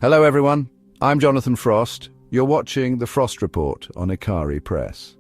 Hello everyone, I'm Jonathan Frost. You're watching The Frost Report on Ikari Press.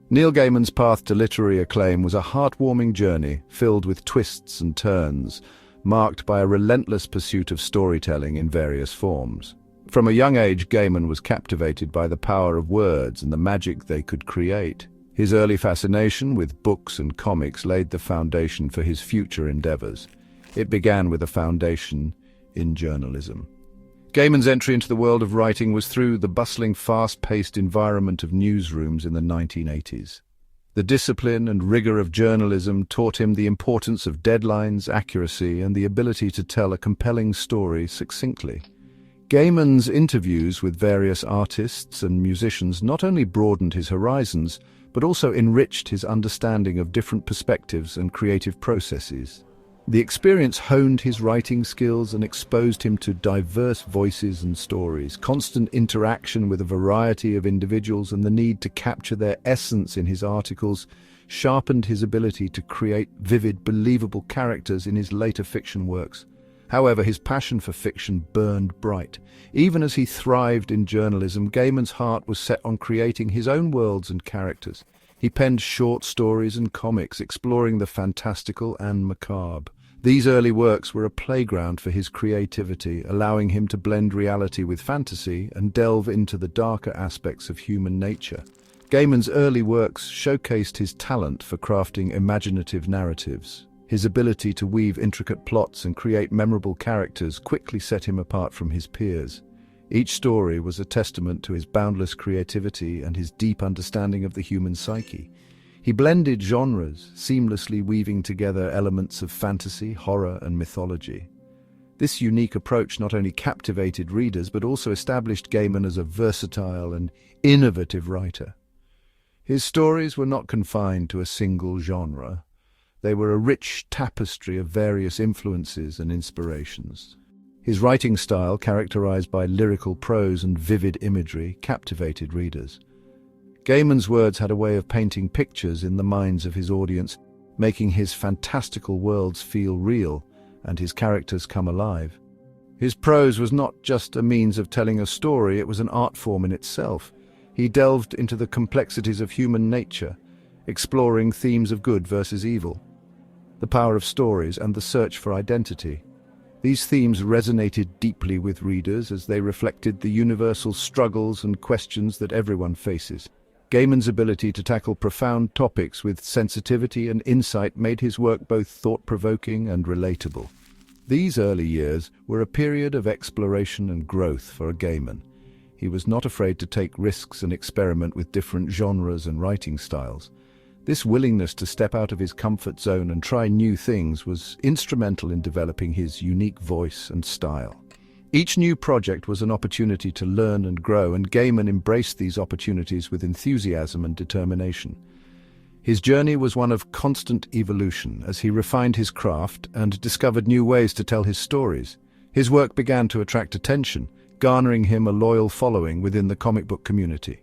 Neil Gaiman's path to literary acclaim was a heartwarming journey filled with twists and turns, marked by a relentless pursuit of storytelling in various forms. From a young age, Gaiman was captivated by the power of words and the magic they could create. His early fascination with books and comics laid the foundation for his future endeavors. It began with a foundation in journalism. Gaiman's entry into the world of writing was through the bustling, fast-paced environment of newsrooms in the 1980s. The discipline and rigor of journalism taught him the importance of deadlines, accuracy, and the ability to tell a compelling story succinctly. Gaiman's interviews with various artists and musicians not only broadened his horizons, but also enriched his understanding of different perspectives and creative processes. The experience honed his writing skills and exposed him to diverse voices and stories. Constant interaction with a variety of individuals and the need to capture their essence in his articles sharpened his ability to create vivid, believable characters in his later fiction works. However, his passion for fiction burned bright. Even as he thrived in journalism, Gaiman's heart was set on creating his own worlds and characters. He penned short stories and comics, exploring the fantastical and macabre. These early works were a playground for his creativity, allowing him to blend reality with fantasy and delve into the darker aspects of human nature. Gaiman's early works showcased his talent for crafting imaginative narratives. His ability to weave intricate plots and create memorable characters quickly set him apart from his peers. Each story was a testament to his boundless creativity and his deep understanding of the human psyche. He blended genres, seamlessly weaving together elements of fantasy, horror, and mythology. This unique approach not only captivated readers but also established Gaiman as a versatile and innovative writer. His stories were not confined to a single genre. They were a rich tapestry of various influences and inspirations. His writing style, characterized by lyrical prose and vivid imagery, captivated readers. Gaiman's words had a way of painting pictures in the minds of his audience, making his fantastical worlds feel real and his characters come alive. His prose was not just a means of telling a story, it was an art form in itself. He delved into the complexities of human nature, exploring themes of good versus evil, the power of stories, and the search for identity. These themes resonated deeply with readers as they reflected the universal struggles and questions that everyone faces. Gaiman's ability to tackle profound topics with sensitivity and insight made his work both thought-provoking and relatable. These early years were a period of exploration and growth for Gaiman. He was not afraid to take risks and experiment with different genres and writing styles. This willingness to step out of his comfort zone and try new things was instrumental in developing his unique voice and style. Each new project was an opportunity to learn and grow, and Gaiman embraced these opportunities with enthusiasm and determination. His journey was one of constant evolution as he refined his craft and discovered new ways to tell his stories. His work began to attract attention, garnering him a loyal following within the comic book community.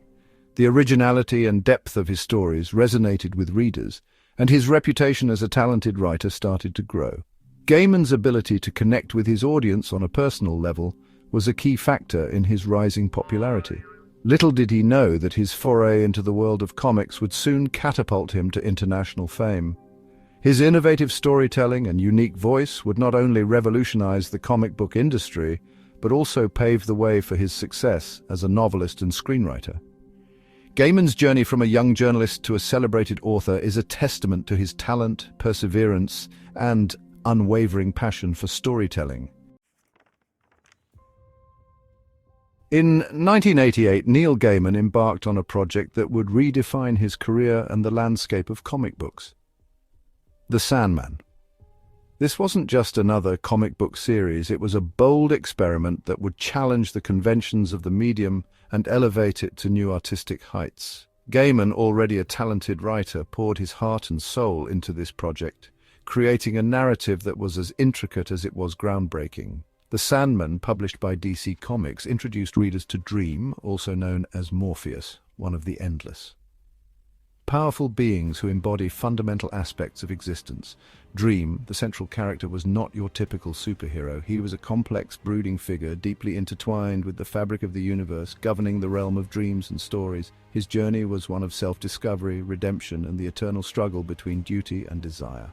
The originality and depth of his stories resonated with readers, and his reputation as a talented writer started to grow. Gaiman's ability to connect with his audience on a personal level was a key factor in his rising popularity. Little did he know that his foray into the world of comics would soon catapult him to international fame. His innovative storytelling and unique voice would not only revolutionize the comic book industry, but also pave the way for his success as a novelist and screenwriter. Gaiman's journey from a young journalist to a celebrated author is a testament to his talent, perseverance, and unwavering passion for storytelling. In 1988, Neil Gaiman embarked on a project that would redefine his career and the landscape of comic books. The Sandman. This wasn't just another comic book series, it was a bold experiment that would challenge the conventions of the medium and elevate it to new artistic heights. Gaiman, already a talented writer, poured his heart and soul into this project, creating a narrative that was as intricate as it was groundbreaking. The Sandman, published by DC Comics, introduced readers to Dream, also known as Morpheus, one of the Endless. powerful beings who embody fundamental aspects of existence. Dream, the central character, was not your typical superhero. He was a complex, brooding figure, deeply intertwined with the fabric of the universe, governing the realm of dreams and stories. His journey was one of self-discovery, redemption, and the eternal struggle between duty and desire.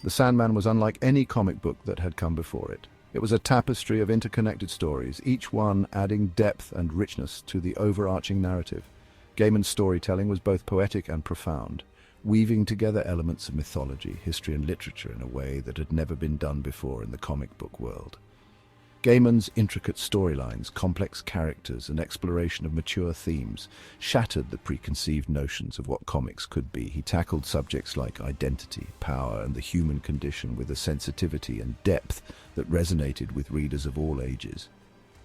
The Sandman was unlike any comic book that had come before it. It was a tapestry of interconnected stories, each one adding depth and richness to the overarching narrative. Gaiman's storytelling was both poetic and profound, weaving together elements of mythology, history, and literature in a way that had never been done before in the comic book world. Gaiman's intricate storylines, complex characters, and exploration of mature themes shattered the preconceived notions of what comics could be. He tackled subjects like identity, power, and the human condition with a sensitivity and depth that resonated with readers of all ages.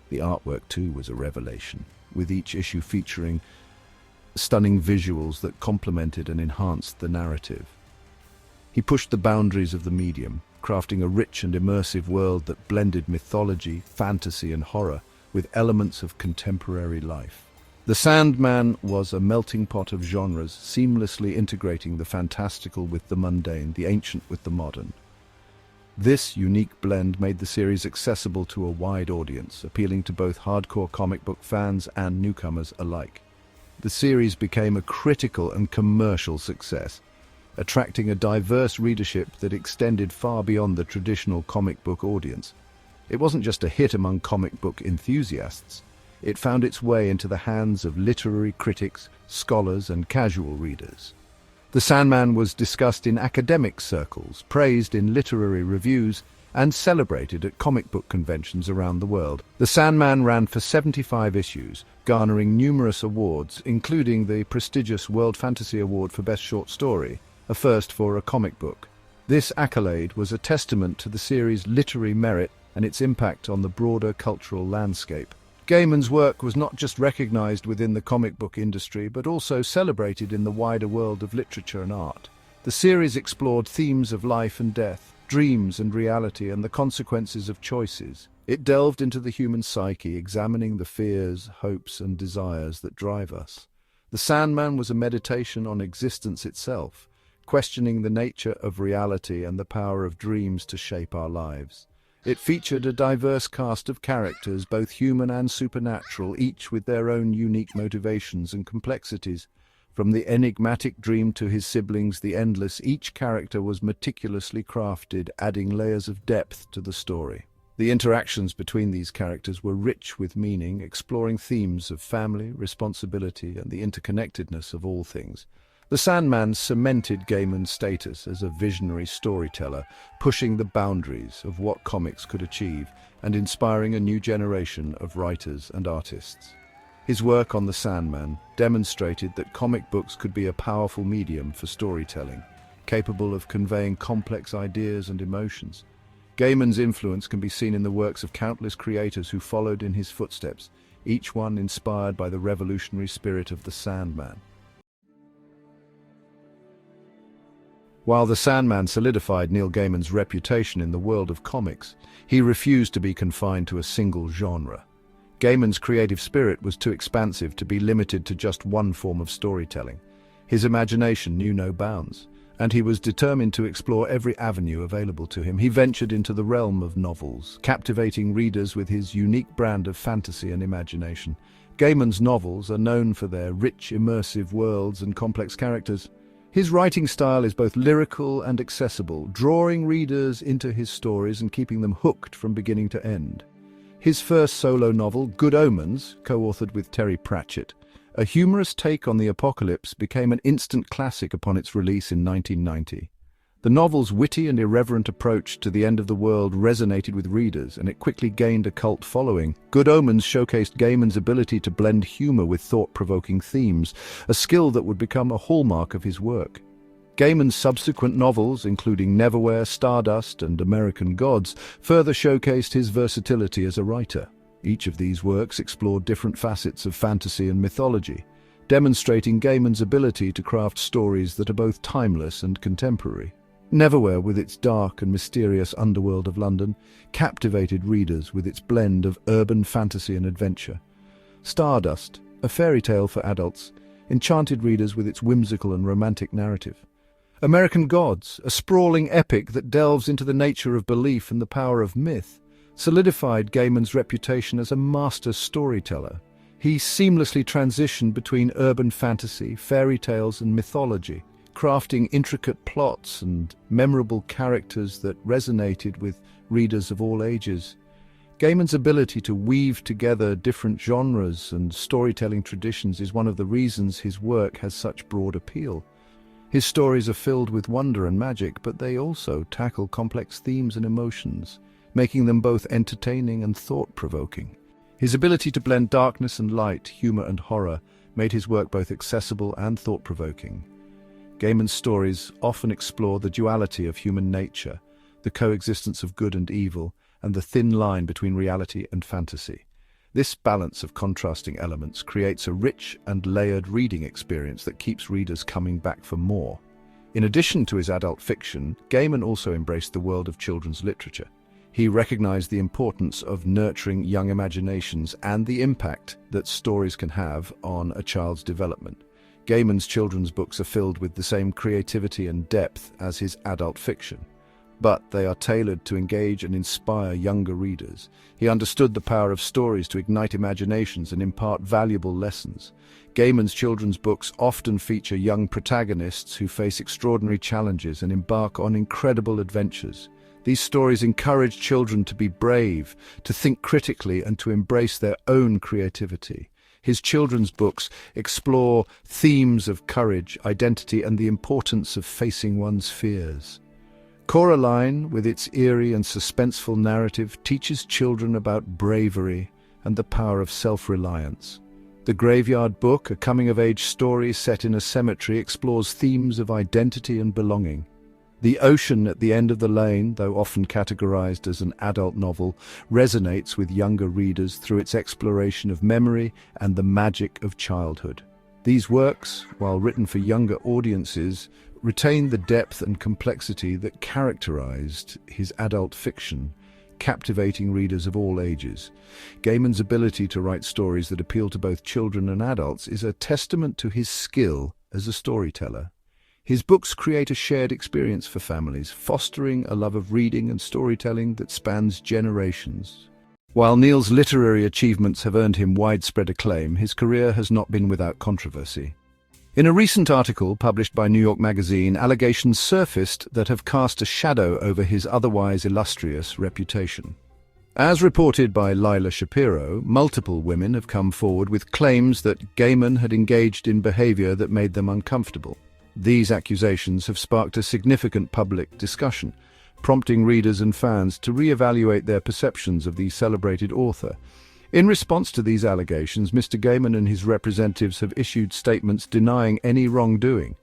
The artwork, too, was a revelation, with each issue featuring stunning visuals that complemented and enhanced the narrative. He pushed the boundaries of the medium, crafting a rich and immersive world that blended mythology, fantasy, and horror with elements of contemporary life. The Sandman was a melting pot of genres, seamlessly integrating the fantastical with the mundane, the ancient with the modern. This unique blend made the series accessible to a wide audience, appealing to both hardcore comic book fans and newcomers alike. The series became a critical and commercial success, attracting a diverse readership that extended far beyond the traditional comic book audience. It wasn't just a hit among comic book enthusiasts. It found its way into the hands of literary critics, scholars, and casual readers. The Sandman was discussed in academic circles, praised in literary reviews, and celebrated at comic book conventions around the world. The Sandman ran for 75 issues, garnering numerous awards, including the prestigious World Fantasy Award for Best Short Story, a first for a comic book. This accolade was a testament to the series' literary merit and its impact on the broader cultural landscape. Gaiman's work was not just recognized within the comic book industry, but also celebrated in the wider world of literature and art. The series explored themes of life and death, dreams and reality, and the consequences of choices. It delved into the human psyche, examining the fears, hopes, and desires that drive us. The Sandman was a meditation on existence itself, questioning the nature of reality and the power of dreams to shape our lives. It featured a diverse cast of characters, both human and supernatural, each with their own unique motivations and complexities. From the enigmatic dream to his siblings, the endless, each character was meticulously crafted, adding layers of depth to the story. The interactions between these characters were rich with meaning, exploring themes of family, responsibility, and the interconnectedness of all things. The Sandman cemented Gaiman's status as a visionary storyteller, pushing the boundaries of what comics could achieve and inspiring a new generation of writers and artists. His work on the Sandman demonstrated that comic books could be a powerful medium for storytelling, capable of conveying complex ideas and emotions. Gaiman's influence can be seen in the works of countless creators who followed in his footsteps, each one inspired by the revolutionary spirit of the Sandman. While the Sandman solidified Neil Gaiman's reputation in the world of comics, he refused to be confined to a single genre. Gaiman's creative spirit was too expansive to be limited to just one form of storytelling. His imagination knew no bounds, and he was determined to explore every avenue available to him. He ventured into the realm of novels, captivating readers with his unique brand of fantasy and imagination. Gaiman's novels are known for their rich, immersive worlds and complex characters. His writing style is both lyrical and accessible, drawing readers into his stories and keeping them hooked from beginning to end. His first solo novel, Good Omens, co-authored with Terry Pratchett, a humorous take on the apocalypse, became an instant classic upon its release in 1990. The novel's witty and irreverent approach to the end of the world resonated with readers, and it quickly gained a cult following. Good Omens showcased Gaiman's ability to blend humor with thought-provoking themes, a skill that would become a hallmark of his work. Gaiman's subsequent novels, including Neverwhere, Stardust, and American Gods, further showcased his versatility as a writer. Each of these works explored different facets of fantasy and mythology, demonstrating Gaiman's ability to craft stories that are both timeless and contemporary. Neverwhere, with its dark and mysterious underworld of London, captivated readers with its blend of urban fantasy and adventure. Stardust, a fairy tale for adults, enchanted readers with its whimsical and romantic narrative. American Gods, a sprawling epic that delves into the nature of belief and the power of myth, solidified Gaiman's reputation as a master storyteller. He seamlessly transitioned between urban fantasy, fairy tales, and mythology, crafting intricate plots and memorable characters that resonated with readers of all ages. Gaiman's ability to weave together different genres and storytelling traditions is one of the reasons his work has such broad appeal. His stories are filled with wonder and magic, but they also tackle complex themes and emotions, making them both entertaining and thought-provoking. His ability to blend darkness and light, humor and horror, made his work both accessible and thought-provoking. Gaiman's stories often explore the duality of human nature, the coexistence of good and evil, and the thin line between reality and fantasy. This balance of contrasting elements creates a rich and layered reading experience that keeps readers coming back for more. In addition to his adult fiction, Gaiman also embraced the world of children's literature. He recognized the importance of nurturing young imaginations and the impact that stories can have on a child's development. Gaiman's children's books are filled with the same creativity and depth as his adult fiction, but they are tailored to engage and inspire younger readers. He understood the power of stories to ignite imaginations and impart valuable lessons. Gaiman's children's books often feature young protagonists who face extraordinary challenges and embark on incredible adventures. These stories encourage children to be brave, to think critically, and to embrace their own creativity. His children's books explore themes of courage, identity, and the importance of facing one's fears. Coraline, with its eerie and suspenseful narrative, teaches children about bravery and the power of self-reliance. The Graveyard Book, a coming-of-age story set in a cemetery, explores themes of identity and belonging. The Ocean at the End of the Lane, though often categorized as an adult novel, resonates with younger readers through its exploration of memory and the magic of childhood. These works, while written for younger audiences, retain the depth and complexity that characterized his adult fiction, captivating readers of all ages. Gaiman's ability to write stories that appeal to both children and adults is a testament to his skill as a storyteller. His books create a shared experience for families, fostering a love of reading and storytelling that spans generations. While Neil's literary achievements have earned him widespread acclaim, his career has not been without controversy. In a recent article published by New York Magazine, allegations surfaced that have cast a shadow over his otherwise illustrious reputation. As reported by Lila Shapiro, multiple women have come forward with claims that Gaiman had engaged in behavior that made them uncomfortable. These accusations have sparked a significant public discussion, prompting readers and fans to re-evaluate their perceptions of the celebrated author. In response to these allegations, Mr. Gaiman and his representatives have issued statements denying any wrongdoing.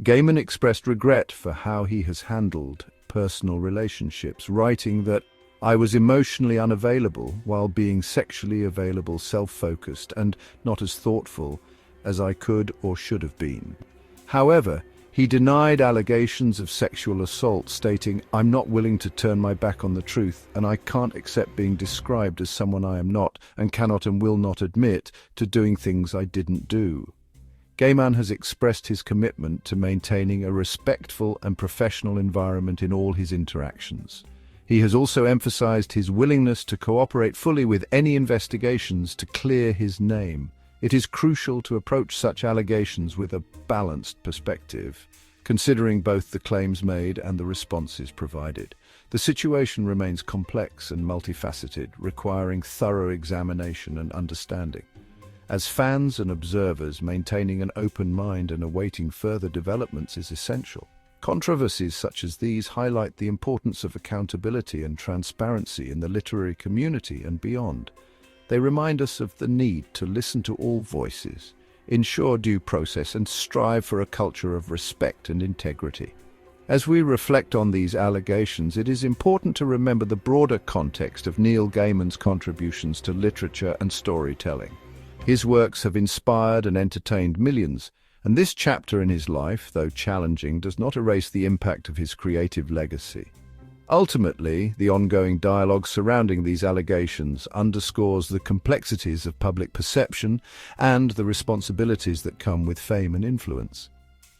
Gaiman expressed regret for how he has handled personal relationships, writing that, "I was emotionally unavailable while being sexually available, self-focused, and not as thoughtful as I could or should have been." However, he denied allegations of sexual assault, stating, "I'm not willing to turn my back on the truth, and I can't accept being described as someone I am not, and cannot and will not admit to doing things I didn't do." Gaiman has expressed his commitment to maintaining a respectful and professional environment in all his interactions. He has also emphasized his willingness to cooperate fully with any investigations to clear his name. It is crucial to approach such allegations with a balanced perspective, considering both the claims made and the responses provided. The situation remains complex and multifaceted, requiring thorough examination and understanding. As fans and observers, maintaining an open mind and awaiting further developments is essential. Controversies such as these highlight the importance of accountability and transparency in the literary community and beyond. They remind us of the need to listen to all voices, ensure due process, and strive for a culture of respect and integrity. As we reflect on these allegations, it is important to remember the broader context of Neil Gaiman's contributions to literature and storytelling. His works have inspired and entertained millions, and this chapter in his life, though challenging, does not erase the impact of his creative legacy. Ultimately, the ongoing dialogue surrounding these allegations underscores the complexities of public perception and the responsibilities that come with fame and influence.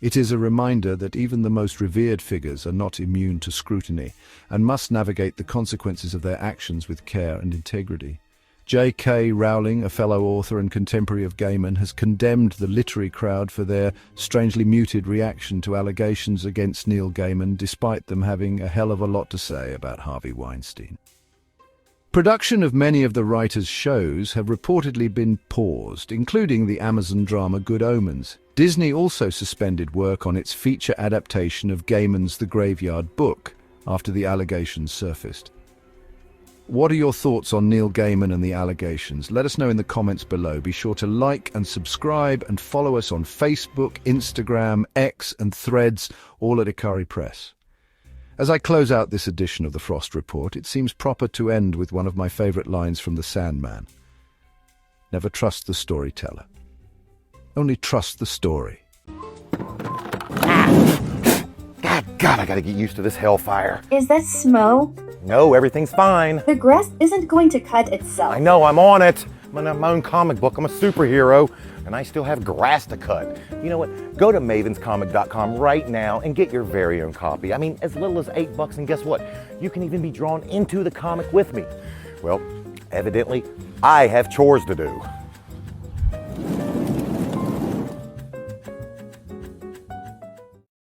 It is a reminder that even the most revered figures are not immune to scrutiny and must navigate the consequences of their actions with care and integrity. J.K. Rowling, a fellow author and contemporary of Gaiman, has condemned the literary crowd for their strangely muted reaction to allegations against Neil Gaiman, despite them having a hell of a lot to say about Harvey Weinstein. Production of many of the writer's shows have reportedly been paused, including the Amazon drama Good Omens. Disney also suspended work on its feature adaptation of Gaiman's The Graveyard Book after the allegations surfaced. What are your thoughts on Neil Gaiman and the allegations? Let us know in the comments below. Be sure to like and subscribe and follow us on Facebook, Instagram, X and Threads, all at Ikari Press. As I close out this edition of the Frost Report, it seems proper to end with one of my favorite lines from the Sandman. Never trust the storyteller. Only trust the story. God, I gotta get used to this hellfire. Is that smoke? No, everything's fine. The grass isn't going to cut itself. I know, I'm on it. I'm in my own comic book. I'm a superhero, and I still have grass to cut. You know what? Go to mavenscomic.com right now and get your very own copy. I mean, as little as $8, and guess what? You can even be drawn into the comic with me. Well, evidently, I have chores to do.